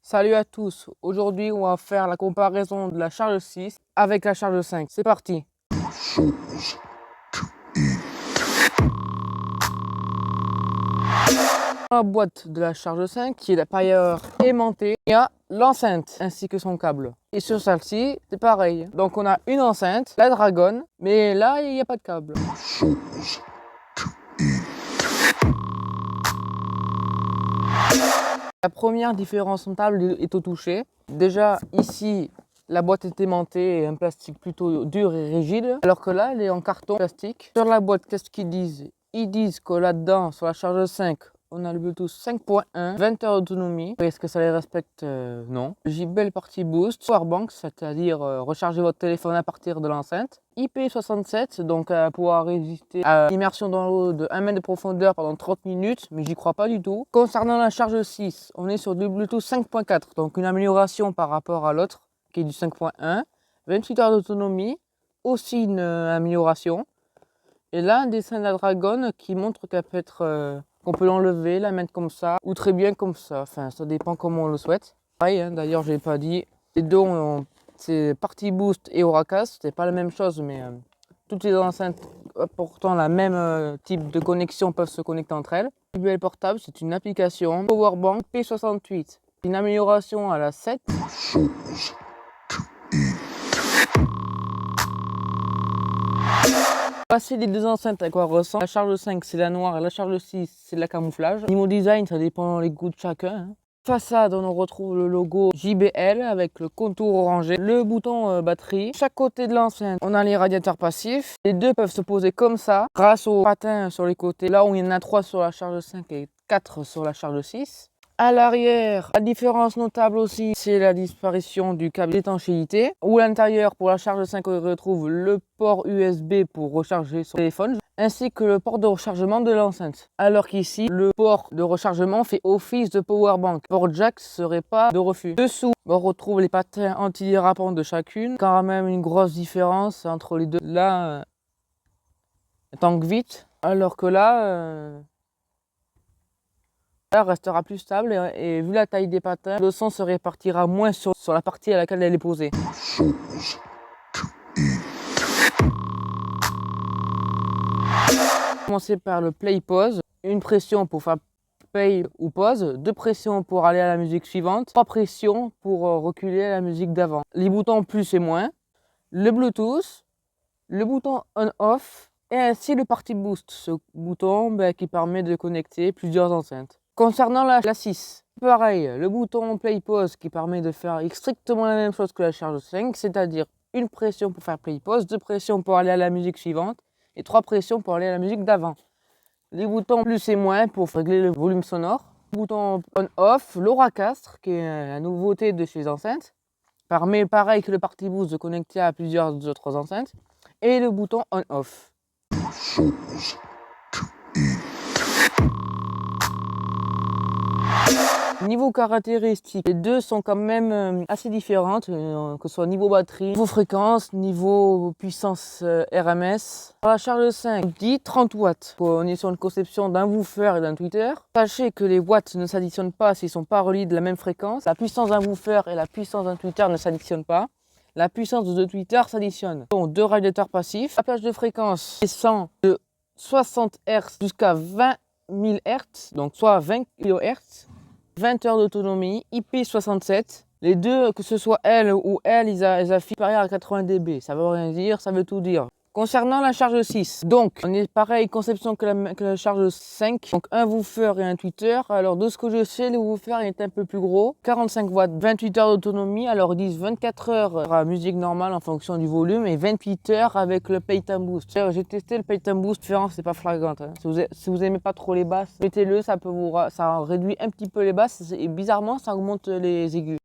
Salut à tous, aujourd'hui on va faire la comparaison de la charge 6 avec la charge 5. C'est parti. Dans la boîte de la charge 5, qui est la pailleur aimantée, il y a l'enceinte ainsi que son câble. Et sur celle-ci, c'est pareil. Donc on a une enceinte, la Dragon, mais là il n'y a pas de câble. La première différence notable est au toucher. Déjà ici, la boîte est aimantée et un plastique plutôt dur et rigide, alors que là, elle est en carton plastique. Sur la boîte, qu'est-ce qu'ils disent? Ils disent que là-dedans, sur la charge 5, on a le Bluetooth 5.1, 20 heures d'autonomie. Est-ce que ça les respecte? Non. JBL Party Boost, Powerbank, c'est-à-dire recharger votre téléphone à partir de l'enceinte. IP67, donc pouvoir résister à l'immersion dans l'eau de 1 mètre de profondeur pendant 30 minutes, mais j'y crois pas du tout. Concernant la charge 6, on est sur du Bluetooth 5.4, donc une amélioration par rapport à l'autre qui est du 5.1. 28 heures d'autonomie, aussi une amélioration. Et là, un dessin de la Dragon qui montre qu'elle peut être, qu'on peut l'enlever, la mettre comme ça, ou très bien comme ça. Enfin, ça dépend comment on le souhaite. Pareil, hein, d'ailleurs, je n'ai pas dit. Les deux, c'est Party Boost et Auracast. C'est pas la même chose, mais toutes les enceintes portant la même type de connexion peuvent se connecter entre elles. JBL Portable, c'est une application. Powerbank P68, une amélioration à la 7. Passer les deux enceintes à quoi ressemble. La charge 5 c'est la noire et la charge 6 c'est la camouflage. Niveau design, ça dépend les goûts de chacun. Hein. Façade, on retrouve le logo JBL avec le contour orangé, le bouton batterie. Chaque côté de l'enceinte, on a les radiateurs passifs. Les deux peuvent se poser comme ça, grâce aux patins sur les côtés. Là où il y en a 3 sur la charge 5 et 4 sur la charge 6. À l'arrière, la différence notable aussi, c'est la disparition du câble d'étanchéité. Ou à l'intérieur, pour la charge 5, on retrouve le port USB pour recharger son téléphone, ainsi que le port de rechargement de l'enceinte. Alors qu'ici, le port de rechargement fait office de powerbank. Port jack serait pas de refus. Dessous, on retrouve les patins antidérapants de chacune. Quand même une grosse différence entre les deux. Là, tank vite, alors que là... restera plus stable et vu la taille des patins, le son se répartira moins sur la partie à laquelle elle est posée. Commencer par le play pause, une pression pour faire play ou pause, deux pressions pour aller à la musique suivante, trois pressions pour reculer à la musique d'avant. Les boutons plus et moins, le Bluetooth, le bouton on-off et ainsi le Party Boost, ce bouton qui permet de connecter plusieurs enceintes. Concernant la 6, pareil, le bouton play pause qui permet de faire strictement la même chose que la charge 5, c'est-à-dire une pression pour faire play pause, deux pressions pour aller à la musique suivante et trois pressions pour aller à la musique d'avant. Les boutons plus et moins pour régler le volume sonore. Le bouton on-off, l'Auracast qui est la nouveauté de ces enceintes, permet pareil que le Party Boost de connecter à plusieurs autres enceintes et le bouton on-off. Niveau caractéristiques, les deux sont quand même assez différentes, que ce soit niveau batterie, niveau fréquence, niveau puissance RMS. Pour la charge 5, dit 30 watts. On est sur une conception d'un woofer et d'un tweeter. Sachez que les watts ne s'additionnent pas s'ils ne sont pas reliés de la même fréquence. La puissance d'un woofer et la puissance d'un tweeter ne s'additionnent pas. La puissance de deux tweeters s'additionne. Donc deux radiateurs passifs. La plage de fréquence descend de 60 Hz jusqu'à 20 000 Hz, donc soit 20 kHz. 20 heures d'autonomie, IP67. Les deux, que ce soit elle ou elle, ils affichent supérieur à 80 dB. Ça veut rien dire, ça veut tout dire. Concernant la charge 6, donc on est pareil conception que la charge 5, donc un woofer et un tweeter. Alors de ce que je sais, le woofer est un peu plus gros, 45 watts, 28 heures d'autonomie. Alors ils disent 24 heures à musique normale en fonction du volume et 28 heures avec le Paytime Boost. J'ai testé le Paytime Boost, c'est pas flagrant. Hein. Si vous aimez pas trop les basses, mettez-le, ça réduit un petit peu les basses et bizarrement ça augmente les aigus.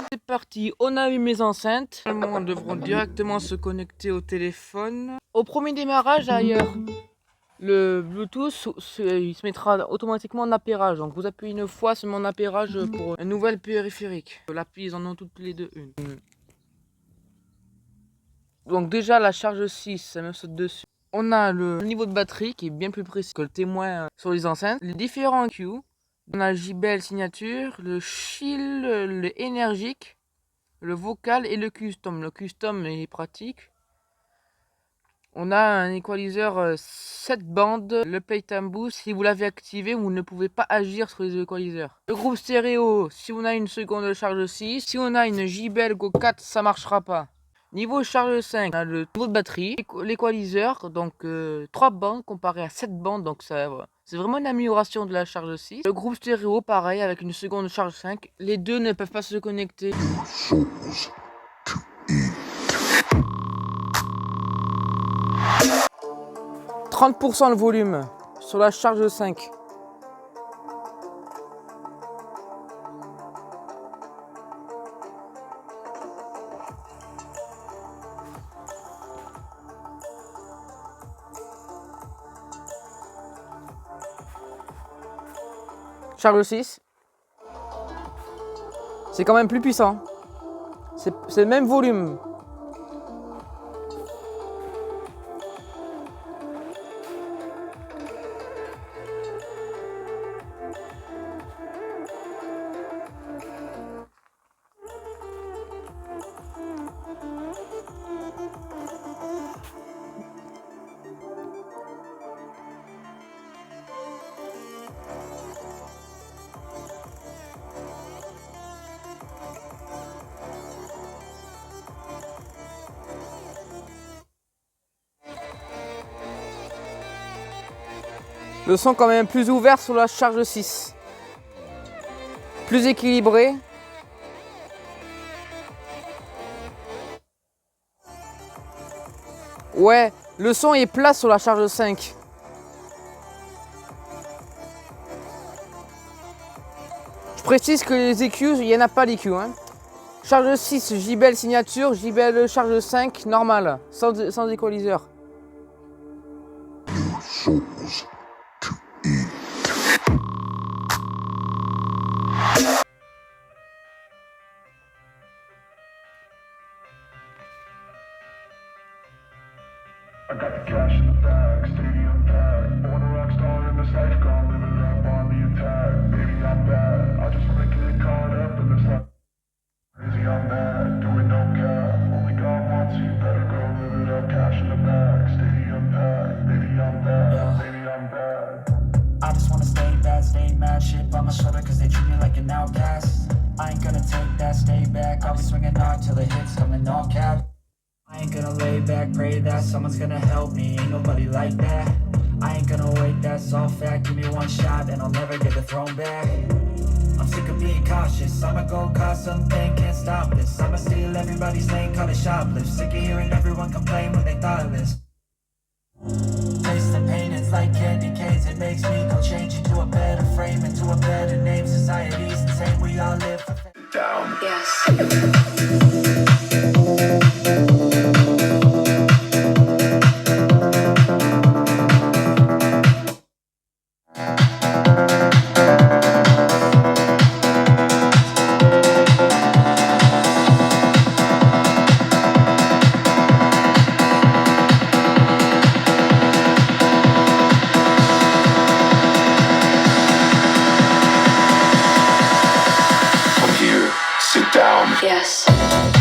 C'est parti, on a eu mes enceintes. Normalement, elles devront directement se connecter au téléphone. Au premier démarrage, d'ailleurs, le Bluetooth, il se mettra automatiquement en appairage. Donc, vous appuyez une fois sur mon appairage pour un nouvel périphérique. L'appli, ils en ont toutes les deux une. Donc déjà la charge 6, ça me saute dessus. On a le niveau de batterie qui est bien plus précis que le témoin sur les enceintes. Les différents Q. On a le JBL signature, le chill, le énergique, le vocal et le custom. Le custom est pratique. On a un équaliseur 7 bandes, le Paytime Boost. Si vous l'avez activé, vous ne pouvez pas agir sur les équaliseurs. Le groupe stéréo, si on a une seconde de charge 6. Si on a une JBL Go 4, ça marchera pas. Niveau charge 5, on a le niveau de batterie, l'équaliseur, donc 3 bandes comparé à 7 bandes, donc ça, c'est vraiment une amélioration de la charge 6. Le groupe stéréo, pareil, avec une seconde de charge 5. Les deux ne peuvent pas se connecter. 30% le volume sur la charge 5. Charge 6. C'est quand même plus puissant. C'est le même volume. Le son quand même plus ouvert sur la charge 6. Plus équilibré. Ouais, le son est plat sur la charge 5. Je précise que les EQ, il n'y en a pas d'EQ. Hein. Charge 6, JBL signature, JBL charge 5, normal, sans équaliseur. I got the cash in the bag, stadium packed. Born a rock star in this life, gone living up on the attack. Baby, I'm bad, I just wanna get caught up in this life. Crazy, I'm bad, doing no cap. Only got one, so you better go live it up. Cash in the bag, stadium packed. Baby, I'm bad, baby, I'm bad. I just wanna stay bad, stay mad. Shit on my shoulder cause they treat me like an outcast. I ain't gonna take that, stay back. I'll be swinging hard till the hits coming all cap. I ain't gonna lay back, pray that someone's gonna help me. Ain't nobody like that. I ain't gonna wait, that's all fact. Give me one shot and I'll never get the throne back. I'm sick of being cautious. I'ma go cause something, can't stop this. I'ma steal everybody's lane, call it shoplift. Sick of hearing everyone complain when they thoughtless. Taste the pain, it's like candy canes. It makes me go change into a better frame, into a better name. Society's insane, we all live for Down. yes. Come here, sit down. Yes.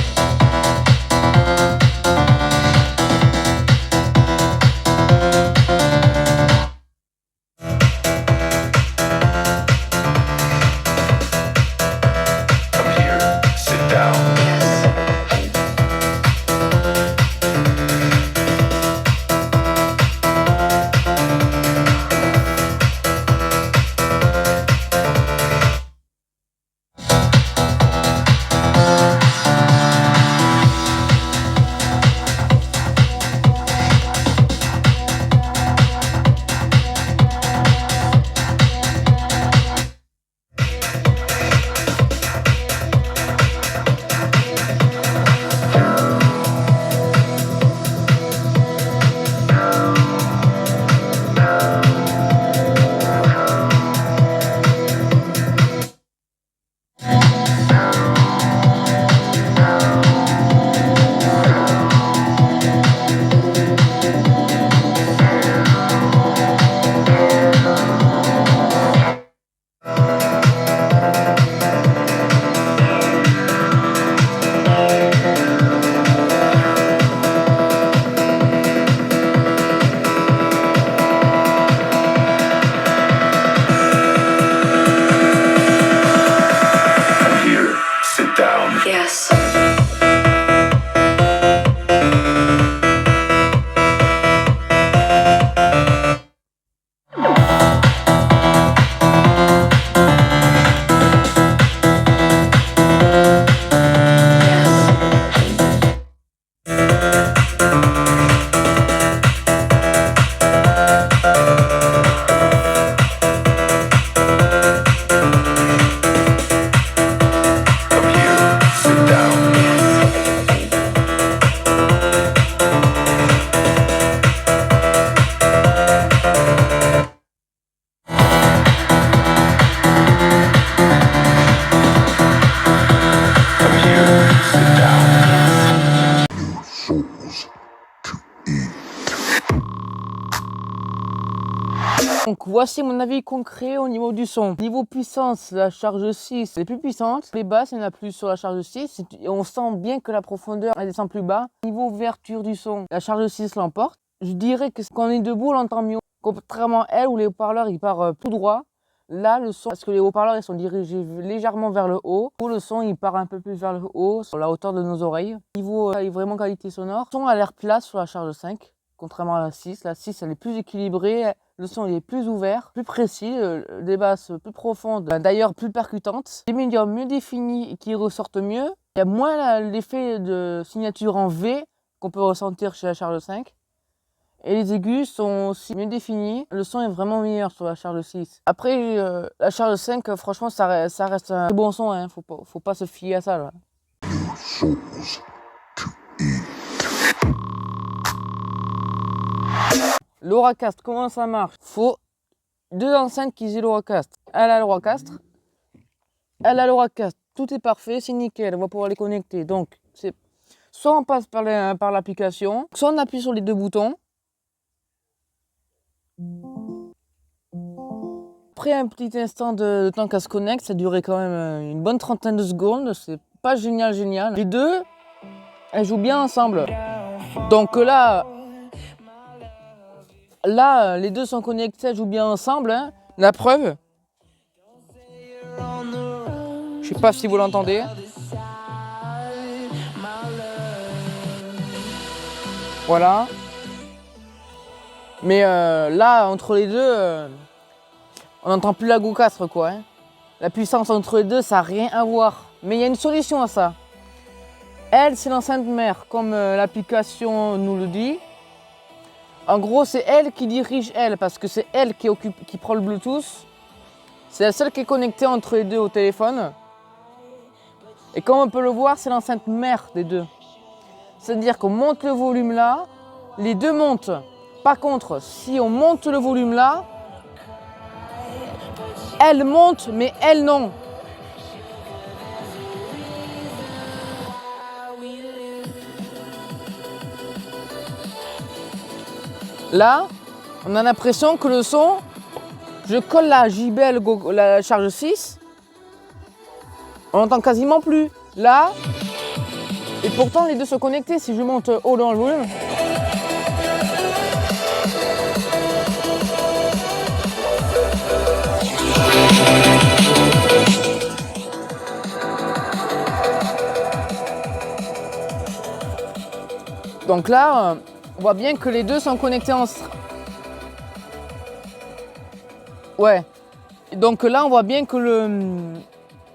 Donc voici mon avis concret au niveau du son. Niveau puissance, la charge 6 est plus puissante. Les basses, il n'y en a plus sur la charge 6. Et on sent bien que la profondeur elle descend plus bas. Niveau ouverture du son, la charge 6 l'emporte. Je dirais que quand on est debout, on l'entend mieux. Contrairement à elle où les haut-parleurs ils partent tout droit. Là, le son, parce que les haut-parleurs ils sont dirigés légèrement vers le haut. Où le son il part un peu plus vers le haut, sur la hauteur de nos oreilles. Niveau vraiment qualité sonore, le son a l'air plat sur la charge 5. Contrairement à la 6, elle est plus équilibrée, le son il est plus ouvert, plus précis, des basses plus profondes, d'ailleurs plus percutantes, des médiums mieux définis et qui ressortent mieux. Il y a moins l'effet de signature en V qu'on peut ressentir chez la charge 5. Et les aigus sont aussi mieux définis, le son est vraiment meilleur sur la charge 6. Après, la charge 5, franchement, ça reste un bon son, hein. Faut pas se fier à ça, là. L'Auracast, comment ça marche? Faut deux enceintes qui aient l'Auracast. Elle a l'Auracast, elle a l'Auracast. Tout est parfait, c'est nickel, on va pouvoir les connecter. Donc, soit on passe par l'application, soit on appuie sur les deux boutons. Après un petit instant de temps qu'elle se connecte, ça durait quand même une bonne trentaine de secondes. C'est pas génial. Les deux, elles jouent bien ensemble. Donc là, les deux sont connectés, elles jouent bien ensemble. Hein. La preuve, je sais pas si vous l'entendez. Voilà. Mais là, entre les deux, on n'entend plus la Go 4, quoi. Hein. La puissance entre les deux, ça n'a rien à voir. Mais il y a une solution à ça. Elle, c'est l'enceinte mère, comme l'application nous le dit. En gros, c'est elle qui dirige elle, parce que c'est elle qui prend le Bluetooth. C'est la seule qui est connectée entre les deux au téléphone. Et comme on peut le voir, c'est l'enceinte mère des deux. C'est-à-dire qu'on monte le volume là, les deux montent. Par contre, si on monte le volume là, elle monte, mais elle non. Là, on a l'impression que le son, je colle la JBL, la charge 6, on n'entend quasiment plus. Là, et pourtant les deux sont connectés. Si je monte haut dans le volume, donc là, on voit bien que les deux sont connectés ensemble. Ouais. Donc là, on voit bien que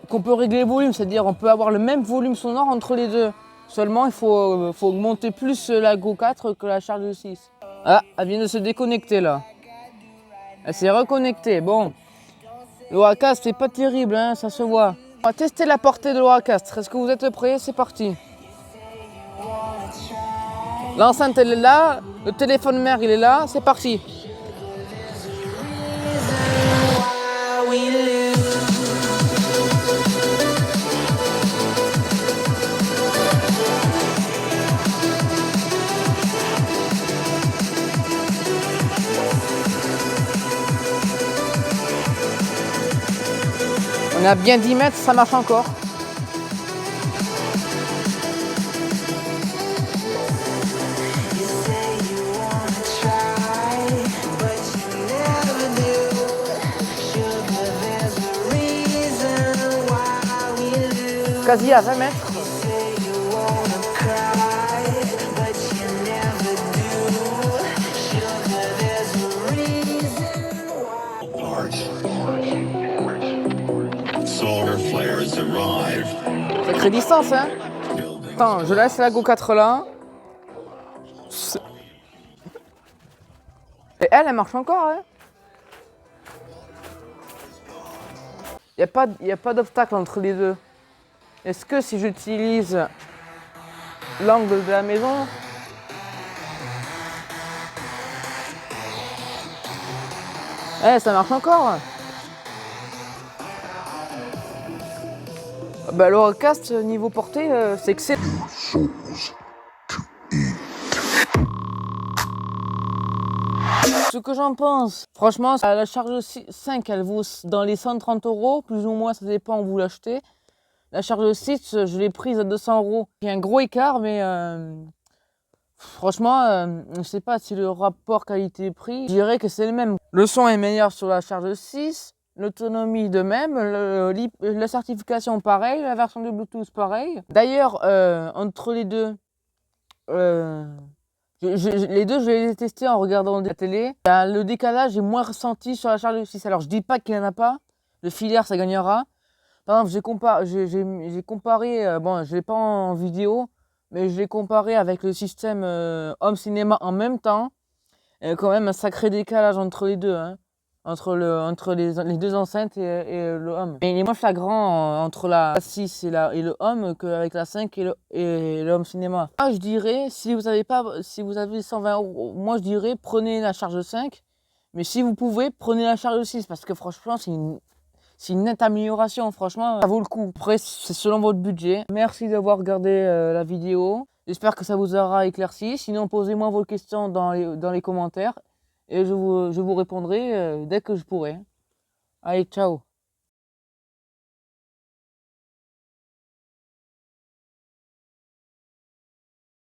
qu'on peut régler le volume, c'est-à-dire on peut avoir le même volume sonore entre les deux. Seulement, il faut augmenter plus la Go 4 que la charge 6. Ah, elle vient de se déconnecter là. Elle s'est reconnectée. Bon, l'Auracast, c'est pas terrible, hein, ça se voit. On va tester la portée de l'Auracast. Est-ce que vous êtes prêts? C'est parti. L'enceinte, elle est là. Le téléphone mère, il est là. C'est parti. On a bien 10 mètres, ça marche encore. Quasi à 20 mètres. Sacrée distance, hein. Attends, je laisse la Go 4 là. Et elle marche encore, hein. Il n'y a pas d'obstacle entre les deux. Est-ce que si j'utilise l'angle de la maison, ça marche encore. Bah, l'Auracast niveau portée, c'est excellent. Ce que j'en pense, franchement, la charge 5, elle vaut dans les 130 €, plus ou moins, ça dépend où vous l'achetez. La charge 6, je l'ai prise à 200 €. Il y a un gros écart, mais franchement, je ne sais pas si le rapport qualité-prix, je dirais que c'est le même. Le son est meilleur sur la charge 6, l'autonomie de même, la certification pareil, la version de Bluetooth pareil. D'ailleurs, entre les deux, les deux, je les ai testés en regardant la télé. Le décalage est moins ressenti sur la charge 6. Alors, je dis pas qu'il n'y en a pas. Le filaire, ça gagnera. Par exemple, j'ai comparé, bon, je l'ai pas en vidéo, mais je l'ai comparé avec le système home cinéma en même temps. Il y a quand même un sacré décalage entre les deux, hein. Entre les deux enceintes et le home. Mais il est moins flagrant entre la 6 et le home qu'avec la 5 et le home cinéma. Moi, je dirais, si vous avez 120 €, moi je dirais prenez la charge 5. Mais si vous pouvez, prenez la charge 6 parce que franchement, c'est une nette amélioration, franchement, ça vaut le coup. Après, c'est selon votre budget. Merci d'avoir regardé la vidéo. J'espère que ça vous aura éclairci. Sinon, posez-moi vos questions dans les commentaires et je vous répondrai dès que je pourrai. Allez, ciao!